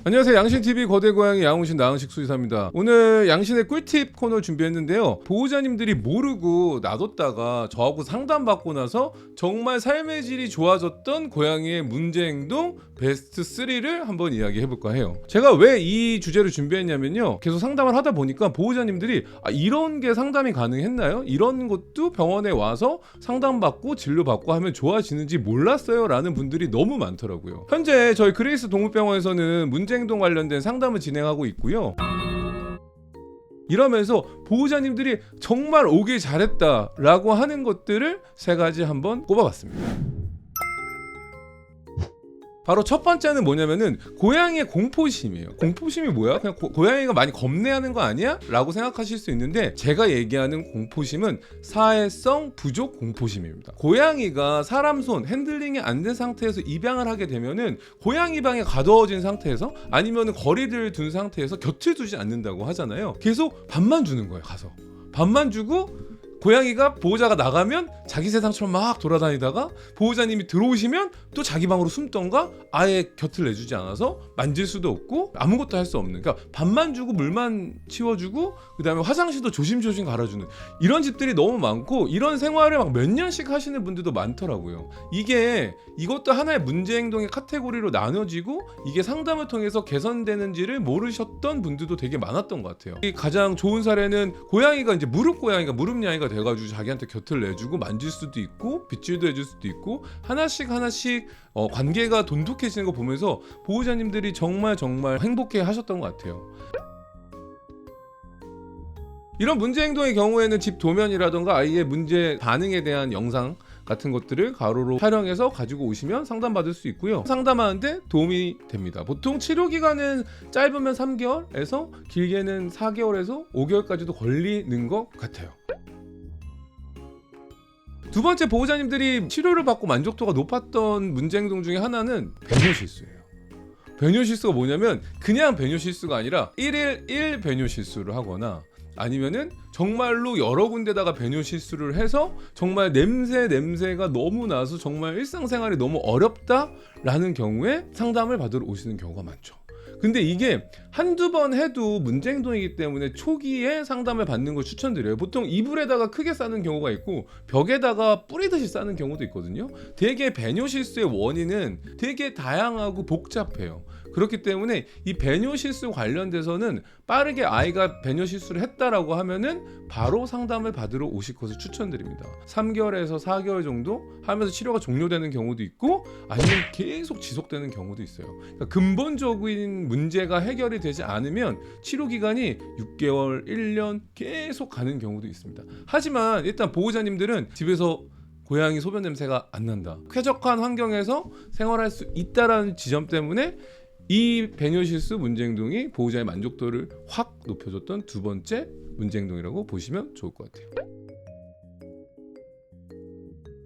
안녕하세요. 양신TV 거대고양이 양훈신 나은식 수의사입니다. 오늘 양신의 꿀팁 코너 준비했는데요. 보호자님들이 모르고 놔뒀다가 저하고 상담받고 나서 정말 삶의 질이 좋아졌던 고양이의 문제 행동 베스트 3를 한번 이야기해볼까 해요. 제가 왜 이 주제를 준비했냐면요, 계속 상담을 하다 보니까 보호자님들이 이런 게 상담이 가능했나요? 이런 것도 병원에 와서 상담받고 진료받고 하면 좋아지는지 몰랐어요 라는 분들이 너무 많더라고요. 현재 저희 그레이스 동물병원에서는 문제행동 관련된 상담을 진행하고 있고요. 이러면서 보호자님들이 정말 오길 잘했다 라고 하는 것들을 3가지 한번 꼽아봤습니다. 바로 첫 번째는 뭐냐면은 고양이의 공포심이에요. 공포심이 뭐야? 그냥 고양이가 많이 겁내하는 거 아니야? 라고 생각하실 수 있는데, 제가 얘기하는 공포심은 사회성 부족 공포심입니다. 고양이가 사람 손 핸들링이 안 된 상태에서 입양을 하게 되면은 고양이 방에 가두어진 상태에서 아니면은 거리를 둔 상태에서 곁을 두지 않는다고 하잖아요. 계속 밥만 주는 거예요. 가서 밥만 주고 고양이가 보호자가 나가면 자기 세상처럼 막 돌아다니다가 보호자님이 들어오시면 또 자기 방으로 숨던가 아예 곁을 내주지 않아서 만질 수도 없고 아무것도 할 수 없는, 그러니까 밥만 주고 물만 치워주고 그 다음에 화장실도 조심조심 갈아주는 이런 집들이 너무 많고, 이런 생활을 막 몇 년씩 하시는 분들도 많더라고요. 이것도 하나의 문제 행동의 카테고리로 나눠지고 이게 상담을 통해서 개선되는지를 모르셨던 분들도 되게 많았던 것 같아요. 가장 좋은 사례는 고양이가 이제 무릎 야이가 돼가지고 자기한테 곁을 내주고 만질 수도 있고 빗질도 해줄 수도 있고 하나씩 관계가 돈독해지는 거 보면서 보호자님들이 정말 행복해 하셨던 것 같아요. 이런 문제 행동의 경우에는 집 도면이라던가 아이의 문제 반응에 대한 영상 같은 것들을 가로로 촬영해서 가지고 오시면 상담받을 수 있고요. 상담하는데 도움이 됩니다. 보통 치료 기간은 짧으면 3개월에서 길게는 4개월에서 5개월까지도 걸리는 것 같아요. 두 번째, 보호자님들이 치료를 받고 만족도가 높았던 문제 행동 중에 하나는 배뇨 실수예요. 배뇨 실수가 뭐냐면 그냥 배뇨 실수가 아니라 1일 1 배뇨 실수를 하거나 아니면은 정말로 여러 군데다가 배뇨 실수를 해서 정말 냄새가 너무 나서 정말 일상생활이 너무 어렵다라는 경우에 상담을 받으러 오시는 경우가 많죠. 근데 이게 한두 번 해도 문제 행동이기 때문에 초기에 상담을 받는 걸 추천드려요. 보통 이불에다가 크게 싸는 경우가 있고 벽에다가 뿌리듯이 싸는 경우도 있거든요. 되게 배뇨 실수의 원인은 되게 다양하고 복잡해요. 그렇기 때문에 이 배뇨 실수 관련돼서는 빠르게 아이가 배뇨 실수를 했다라고 하면은 바로 상담을 받으러 오실 것을 추천드립니다. 3개월에서 4개월 정도 하면서 치료가 종료되는 경우도 있고 아니면 계속 지속되는 경우도 있어요. 그러니까 근본적인 문제가 해결이 되지 않으면 치료 기간이 6개월, 1년 계속 가는 경우도 있습니다. 하지만 일단 보호자님들은 집에서 고양이 소변 냄새가 안 난다, 쾌적한 환경에서 생활할 수 있다라는 지점 때문에 이 배뇨 실수 문제 행동이 보호자의 만족도를 확 높여줬던 두 번째 문제 행동이라고 보시면 좋을 것 같아요.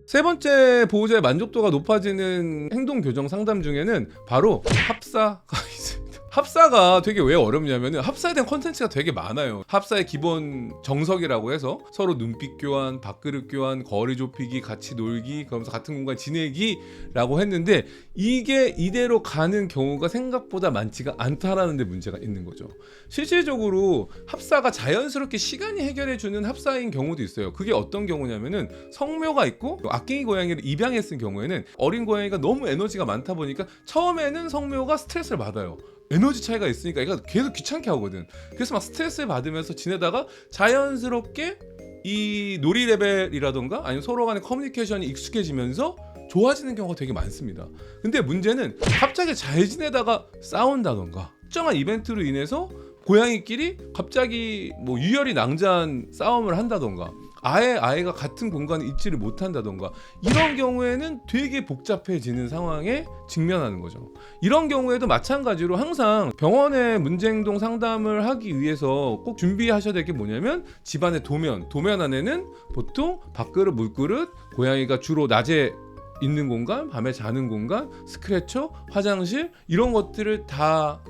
세 번째, 보호자의 만족도가 높아지는 행동 교정 상담 중에는 바로 합사가 있습니다. 합사가 되게 왜 어렵냐면 합사에 대한 콘텐츠가 되게 많아요. 합사의 기본 정석이라고 해서 서로 눈빛 교환, 밥그릇 교환, 거리 좁히기, 같이 놀기, 그러면서 같은 공간 지내기라고 했는데 이게 이대로 가는 경우가 생각보다 많지가 않다라는 데 문제가 있는 거죠. 실질적으로 합사가 자연스럽게 시간이 해결해주는 합사인 경우도 있어요. 그게 어떤 경우냐면은 성묘가 있고 악갱이 고양이를 입양했을 경우에는 어린 고양이가 너무 에너지가 많다 보니까 처음에는 성묘가 스트레스를 받아요. 에너지 차이가 있으니까 얘가 계속 귀찮게 하거든. 그래서 막 스트레스를 받으면서 지내다가 자연스럽게 이 놀이 레벨이라던가 아니면 서로 간의 커뮤니케이션이 익숙해지면서 좋아지는 경우가 되게 많습니다. 근데 문제는 갑자기 잘 지내다가 싸운다던가 특정한 이벤트로 인해서 고양이끼리 갑자기 뭐 유혈이 낭자한 싸움을 한다던가 아예 아이가 같은 공간에 있지를 못한다던가 이런 경우에는 되게 복잡해지는 상황에 직면하는 거죠. 이런 경우에도 마찬가지로 항상 병원의 문제행동 상담을 하기 위해서 꼭 준비하셔야 될 게 뭐냐면 집안의 도면 안에는 보통 밥그릇, 물그릇, 고양이가 주로 낮에 있는 공간, 밤에 자는 공간, 스크래처, 화장실 이런 것들을 다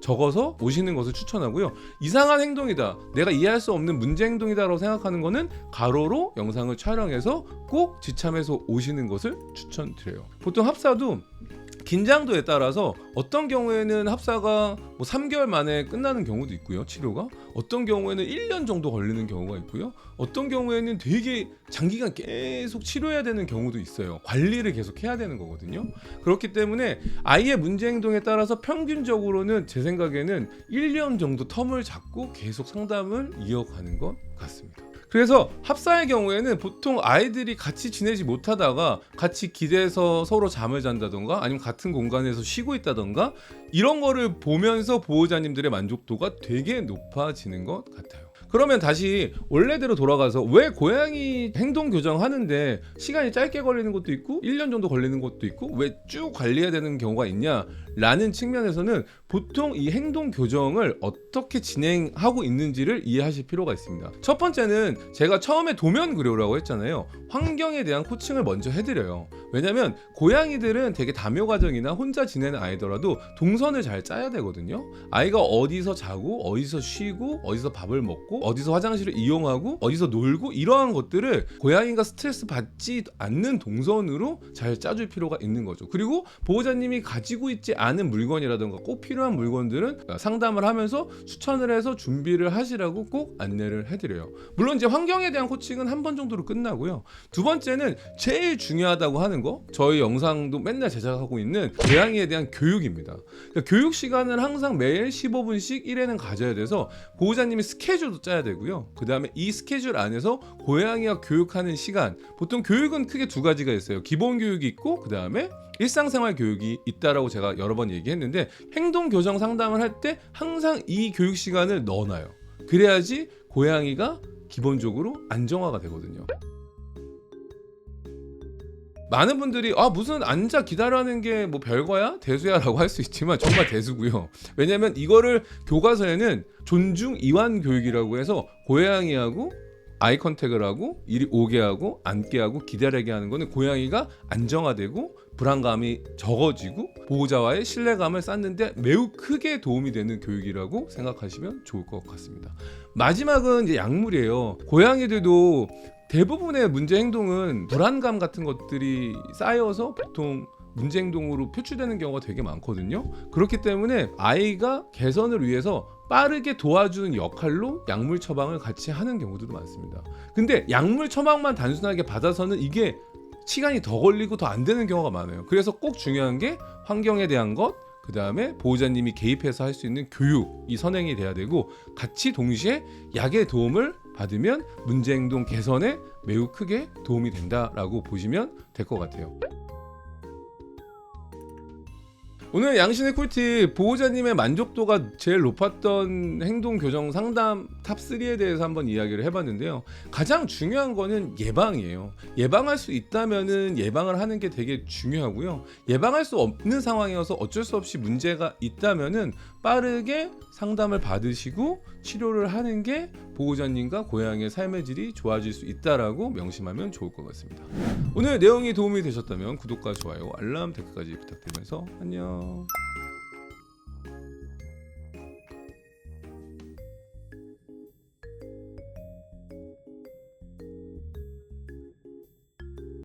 적어서 오시는 것을 추천하고요. 이상한 행동이다, 내가 이해할 수 없는 문제 행동이다 라고 생각하는 거는 가로로 영상을 촬영해서 꼭 지참해서 오시는 것을 추천드려요. 보통 합사도 긴장도에 따라서 어떤 경우에는 합사가 뭐 3개월 만에 끝나는 경우도 있고요. 치료가 어떤 경우에는 1년 정도 걸리는 경우가 있고요. 어떤 경우에는 되게 장기간 계속 치료해야 되는 경우도 있어요. 관리를 계속 해야 되는 거거든요. 그렇기 때문에 아이의 문제 행동에 따라서 평균적으로는 제 생각에는 1년 정도 텀을 잡고 계속 상담을 이어가는 것 같습니다. 그래서 합사의 경우에는 보통 아이들이 같이 지내지 못하다가 같이 기대서 서로 잠을 잔다던가 아니면 같은 공간에서 쉬고 있다던가 이런 거를 보면서 보호자님들의 만족도가 되게 높아지는 것 같아요. 그러면 다시 원래대로 돌아가서 왜 고양이 행동 교정하는데 시간이 짧게 걸리는 것도 있고 1년 정도 걸리는 것도 있고 왜 쭉 관리해야 되는 경우가 있냐라는 측면에서는 보통 이 행동 교정을 어떻게 진행하고 있는지를 이해하실 필요가 있습니다. 첫 번째는 제가 처음에 도면 그려라고 했잖아요. 환경에 대한 코칭을 먼저 해드려요. 왜냐면 고양이들은 되게 다묘 가정이나 혼자 지내는 아이더라도 동선을 잘 짜야 되거든요. 아이가 어디서 자고 어디서 쉬고 어디서 밥을 먹고 어디서 화장실을 이용하고 어디서 놀고 이러한 것들을 고양이가 스트레스 받지 않는 동선으로 잘 짜줄 필요가 있는 거죠. 그리고 보호자님이 가지고 있지 않은 물건이라든가 꼭 필요한 물건들은 상담을 하면서 추천을 해서 준비를 하시라고 꼭 안내를 해드려요. 물론 이제 환경에 대한 코칭은 한 번 정도로 끝나고요. 두 번째는 제일 중요하다고 하는 거, 저희 영상도 맨날 제작하고 있는 고양이에 대한 교육입니다. 그러니까 교육 시간은 항상 매일 15분씩 1회는 가져야 돼서 보호자님이 스케줄도 짜야 되고요. 그 다음에 이 스케줄 안에서 고양이와 교육하는 시간, 보통 교육은 크게 두 가지가 있어요. 기본 교육이 있고 그 다음에 일상생활 교육이 있다라고 제가 여러 번 얘기했는데 행동 교정 상담을 할 때 항상 이 교육 시간을 넣어놔요. 그래야지 고양이가 기본적으로 안정화가 되거든요. 많은 분들이 무슨 앉아 기다려하는 게 뭐 별거야? 대수야? 라고 할 수 있지만 정말 대수고요. 왜냐면 이거를 교과서에는 존중 이완 교육이라고 해서 고양이하고 아이 컨택을 하고 이리 오게 하고 앉게 하고 기다리게 하는 거는 고양이가 안정화되고 불안감이 적어지고 보호자와의 신뢰감을 쌓는데 매우 크게 도움이 되는 교육이라고 생각하시면 좋을 것 같습니다. 마지막은 이제 약물이에요. 고양이들도 대부분의 문제 행동은 불안감 같은 것들이 쌓여서 보통 문제 행동으로 표출되는 경우가 되게 많거든요. 그렇기 때문에 아이가 개선을 위해서 빠르게 도와주는 역할로 약물 처방을 같이 하는 경우도 많습니다. 근데 약물 처방만 단순하게 받아서는 이게 시간이 더 걸리고 더 안 되는 경우가 많아요. 그래서 꼭 중요한 게 환경에 대한 것, 그 다음에 보호자님이 개입해서 할 수 있는 교육이 선행이 돼야 되고 같이 동시에 약의 도움을 받으면 문제 행동 개선에 매우 크게 도움이 된다라고 보시면 될 것 같아요. 오늘 양신의 꿀팁, 보호자님의 만족도가 제일 높았던 행동 교정 상담 탑3에 대해서 한번 이야기를 해봤는데요. 가장 중요한 거는 예방이에요. 예방할 수 있다면은 예방을 하는 게 되게 중요하고요. 예방할 수 없는 상황이어서 어쩔 수 없이 문제가 있다면은 빠르게 상담을 받으시고 치료를 하는 게 보호자님과 고양이의 삶의 질이 좋아질 수 있다라고 명심하면 좋을 것 같습니다. 오늘 내용이 도움이 되셨다면 구독과 좋아요, 알람, 댓글까지 부탁드리면서 안녕.